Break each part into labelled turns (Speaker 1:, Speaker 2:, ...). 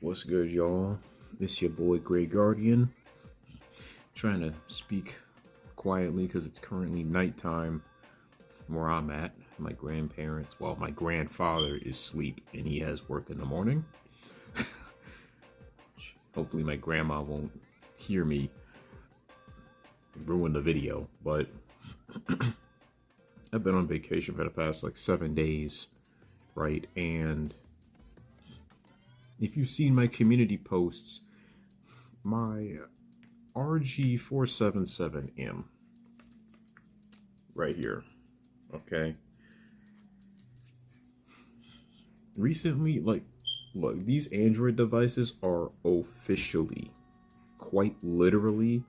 Speaker 1: What's good, y'all? It's your boy Gray Guardian. Trying to speak quietly because it's currently nighttime where I'm at. My grandparents, well, my grandfather is asleep and he has work in the morning. Hopefully my grandma won't hear me ruin the video, but I've been on vacation for the past like 7 days, right? And if you've seen my community posts, my RG477M right here, okay? Recently, look, these Android devices are officially, quite literally,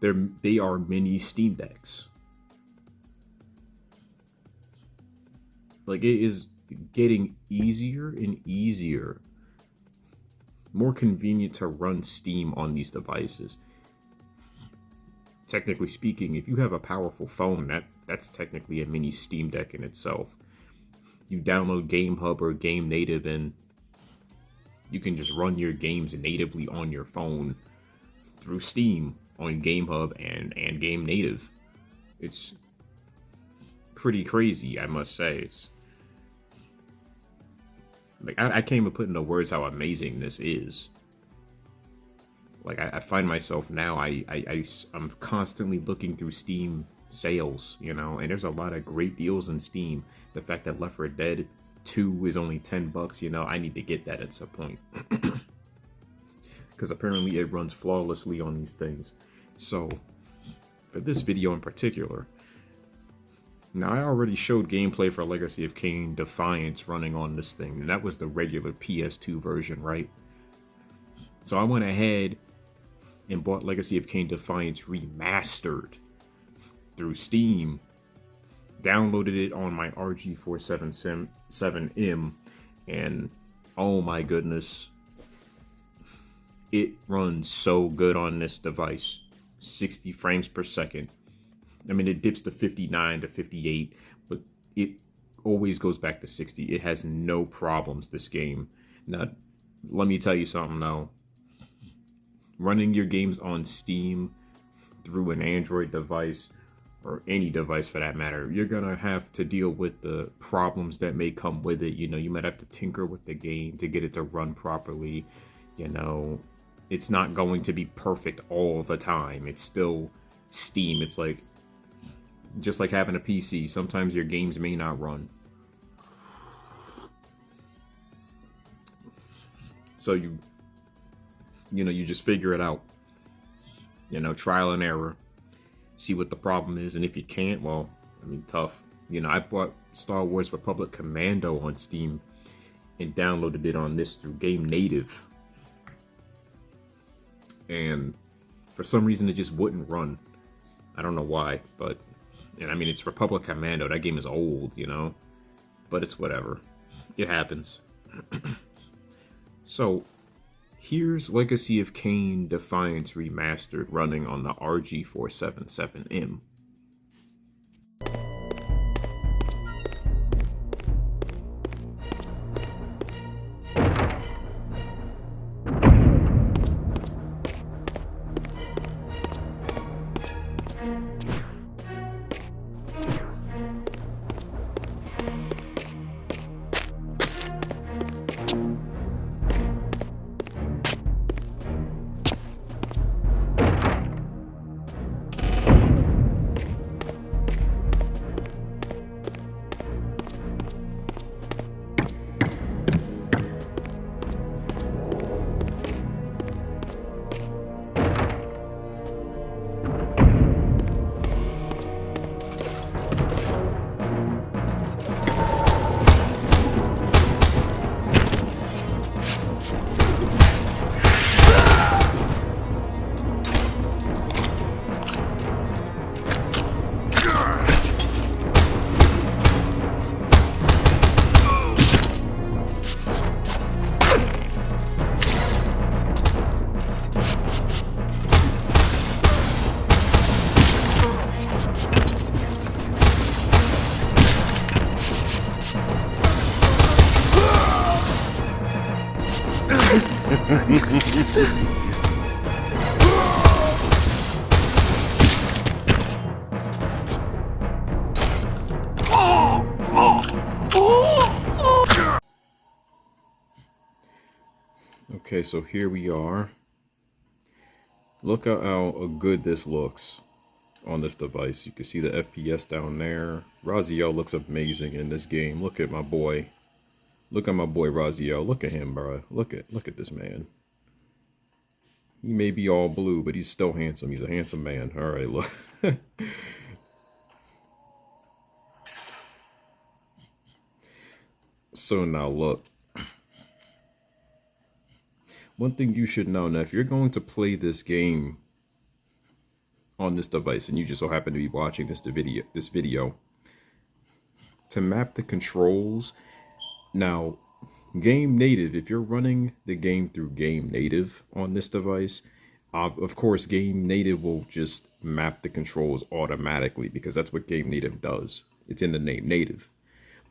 Speaker 1: they are mini Steam Decks. Like, it is getting easier and easier, more convenient to run Steam on these devices. Technically speaking, if you have a powerful phone, that's technically a mini Steam Deck in itself. You download Gamehub or Game Native and you can just run your games natively on your phone through Steam on Gamehub and Game Native. It's pretty crazy, I must say. It's like, I can't even put into words how amazing this is. Like, I find myself now, I'm constantly looking through Steam sales, you know, and there's a lot of great deals in Steam. The fact that Left 4 Dead 2 is only $10, you know, I need to get that at some point. Because apparently it runs flawlessly on these things. So, for this video in particular, now, I already showed gameplay for Legacy of Kain Defiance running on this thing, and that was the regular PS2 version, right? So I went ahead and bought Legacy of Kain Defiance Remastered through Steam, downloaded it on my RG477M, and oh my goodness, it runs so good on this device. 60 frames per second. I mean, it dips to 59 to 58, but it always goes back to 60. It has no problems, this game. Now, let me tell you something, though. Running your games on Steam through an Android device, or any device for that matter, you're going to have to deal with the problems that may come with it. You know, you might have to tinker with the game to get it to run properly. You know, it's not going to be perfect all the time. It's still Steam. It's like, just like having a PC, sometimes your games may not run. So you just figure it out. You know, trial and error. See what the problem is, and if you can't, well, I mean, tough. You know, I bought Star Wars Republic Commando on Steam and downloaded it on this through Game Native. And for some reason, it just wouldn't run. I don't know why, but... And I mean, it's Republic Commando. That game is old, you know? But it's whatever. It happens. So, here's Legacy of Kain Defiance Remastered running on the RG477M. Okay, so here we are. Look at how good this looks on this device. You can see the FPS down there. Raziel looks amazing in this game. Look at my boy. Look at my boy Raziel. Look at him, bro. Look at this man. He may be all blue, but he's still handsome. He's a handsome man. All right, look. So now look. One thing you should know now, if you're going to play this game on this device and you just so happen to be watching this video, to map the controls. Now, Game Native, if you're running the game through Game Native on this device, of course, Game Native will just map the controls automatically because that's what Game Native does. It's in the name, Native.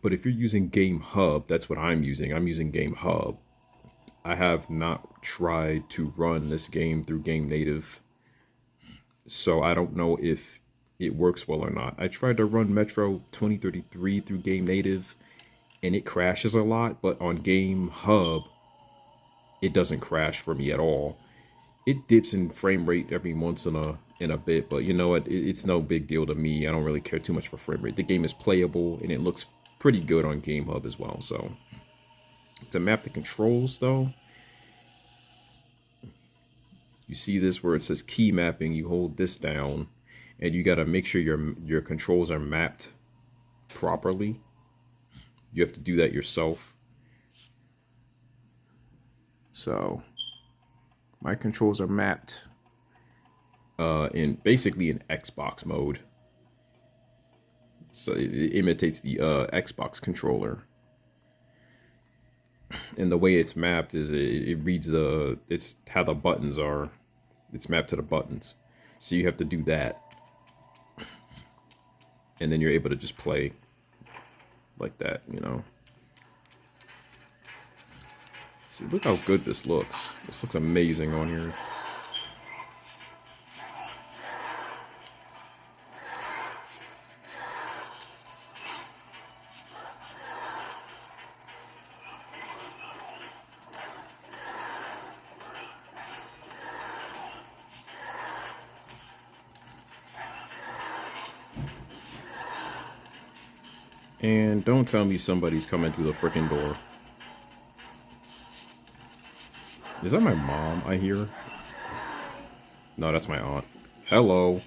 Speaker 1: But if you're using Gamehub, that's what I'm using. I'm using Gamehub. I have not tried to run this game through Game Native, so I don't know if it works well or not. I tried to run Metro 2033 through Game Native, and it crashes a lot, but on Gamehub, it doesn't crash for me at all. It dips in frame rate every once in a bit, but you know what? It's no big deal to me. I don't really care too much for frame rate. The game is playable, and it looks pretty good on Gamehub as well, so... To map the controls, though, you see this where it says key mapping. You hold this down, and you got to make sure your controls are mapped properly. You have to do that yourself. So my controls are mapped in basically in Xbox mode. So it imitates the Xbox controller. And the way it's mapped is it reads it's how the buttons are. It's mapped to the buttons. So you have to do that. And then you're able to just play like that, you know. See, look how good this looks. This looks amazing on here. And don't tell me somebody's coming through the freaking door. Is that my mom I hear? No, that's my aunt. Hello.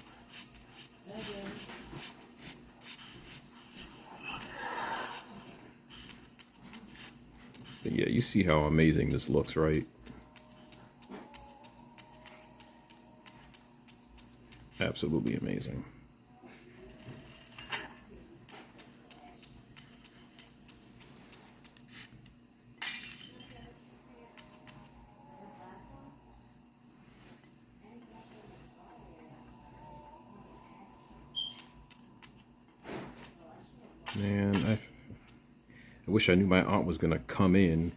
Speaker 1: But yeah, you see how amazing this looks, right? Absolutely amazing. Man, I wish I knew my aunt was gonna come in.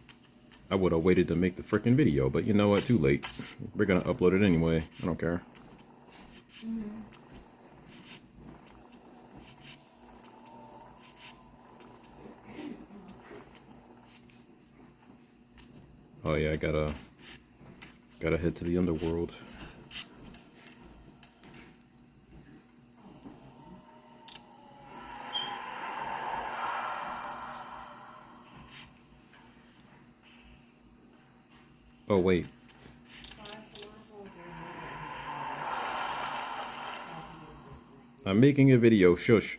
Speaker 1: I would have waited to make the freaking video, but you know what? Too late. We're gonna upload it anyway. I don't care. Oh yeah, I gotta head to the underworld. Oh, wait. I'm making a video. Shush.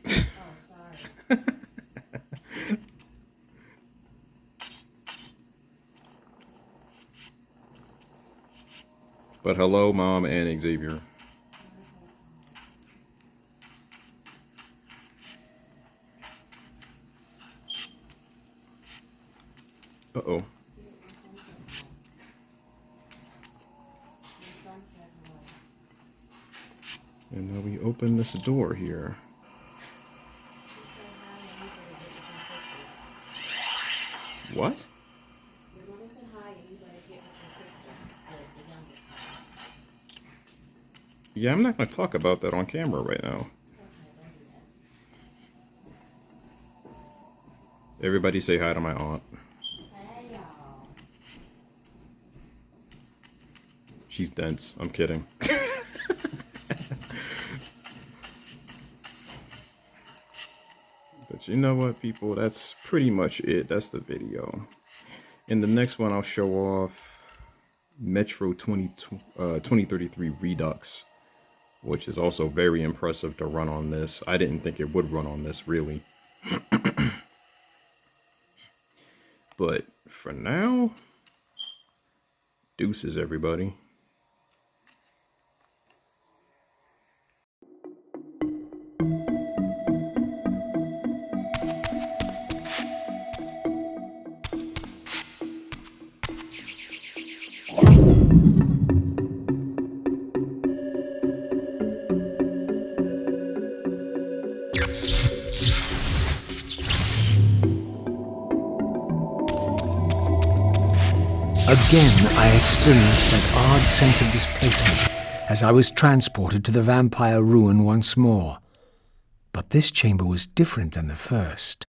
Speaker 1: But hello, Mom and Xavier. Uh-oh. And now we open this door here. What?
Speaker 2: Your mother said hi and you better get with your sister.
Speaker 1: Yeah, I'm not going to talk about that on camera right now. Everybody say hi to my aunt. She's dense. I'm kidding. But you know what, people? That's pretty much it. That's the video. In the next one, I'll show off Metro 2033 Redux, which is also very impressive to run on this. I didn't think it would run on this, really. But for now, deuces, everybody.
Speaker 2: Again, I experienced that odd sense of displacement as I was transported to the vampire ruin once more. But this chamber was different than the first.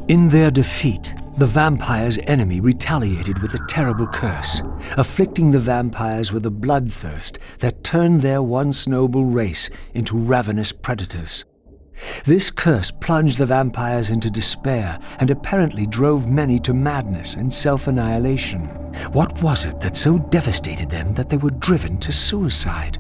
Speaker 2: In their defeat, the vampire's enemy retaliated with a terrible curse, afflicting the vampires with a bloodthirst that turned their once noble race into ravenous predators. This curse plunged the vampires into despair and apparently drove many to madness and self-annihilation. What was it that so devastated them that they were driven to suicide?